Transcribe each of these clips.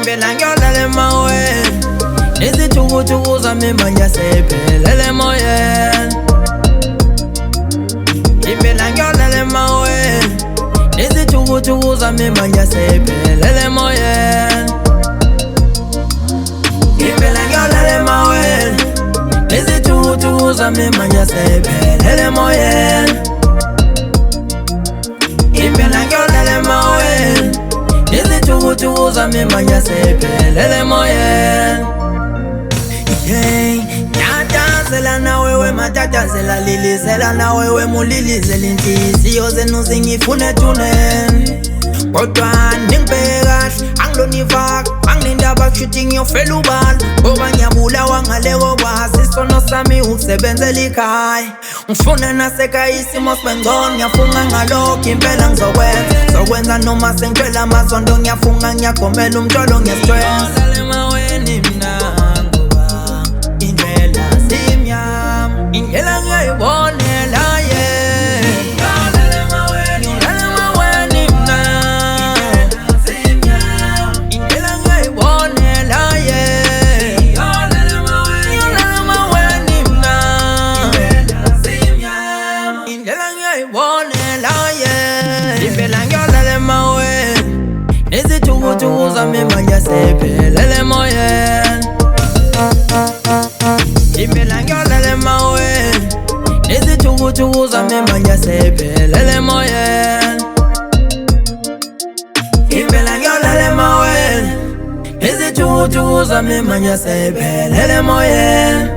Impela ngiyolala emoyeni, izithukuthukhu zami manje seyiphelele emoyeni. Impela ngiyolala emoyeni, izithukuthukhu zami manje seyiphelele emoyeni. Impela ngiyolala emoyeni, izithukuthukhu zami manje seyiphelele emoyeni. Impela ngiyolala emoyeni, izithukuthukhu zami manje seyiphelele emoyeni. Nyathazela nawe wematatazela, lilizela nawe wemulilizela inhliziyo zenu zingifune ethuneni. Kodwa ningibheke kahle, angilonivaka, anginendaba kushuthi ngiyofela ubala, ngoba ngiyabulawa ngale kokwazi isono sami ukusebenzela ikhaya. Ngifuna nasekhaya isimo sibe ngcono, ngiyafunga ngalokho impela ngizokwenza noma sengicwela amazondo, ngiyafunga ngiyagomela umtsholo ngiyastress. Indlela ngiyayibonela impela ngiyolala emoyeni, izithukuthukhu zami manje seyiphelele emoyeni. Impela ngiyolala emoyeni, izithukuthukhu zami manje seyiphelele emoyeni. Impela ngiyolala emoyeni, izithukuthukhu zami manje seyiphelele emoyeni.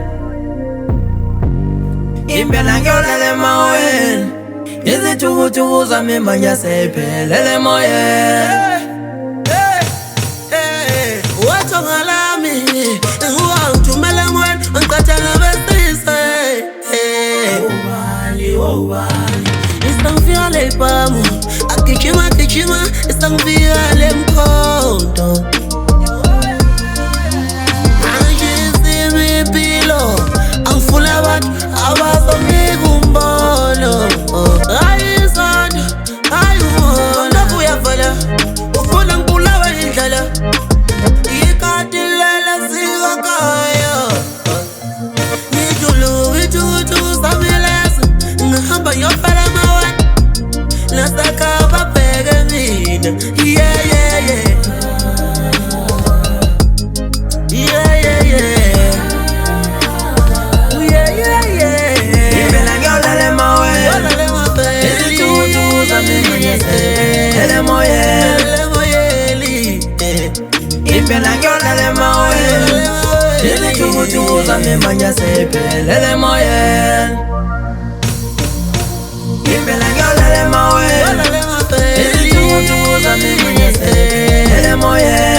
Impela ngiyolala emoyeni, izithukuthukhu zami manje seyiphelele emoyeni. Wathi ngalami ungithumele emoyeni, ngicatshana besise. Isangifika le bhamu, agijima isangifika le mkhonto. Angishisi impilo, angifuna abantu abazonginika umbono. Hayi isonto, hayi umono, uyavala ufuna ngibulawe indlela. Ikati lela sikakaya, ngithukuthukhu zami lezi, ngihamba ngiyofela emoyeni, nasekhaya babheke mina. Impela ngiyolala emoyeni, izithukuthukhu zami manje seyiphelele emoyeni. Impela ngiyolala emoyeni, izithukuthukhu zami manje seyiphelele emoyeni. Impela ngiyolala emoyeni, izithukuthukhu zami manje seyiphelele emoyeni.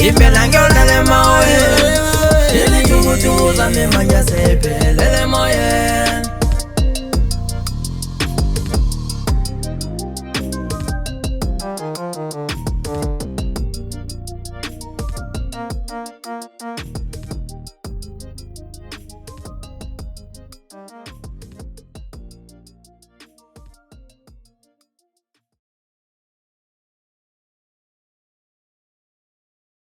Impela ngiyolala emoyeni, izithukuthukhu zami manje seyiphelele.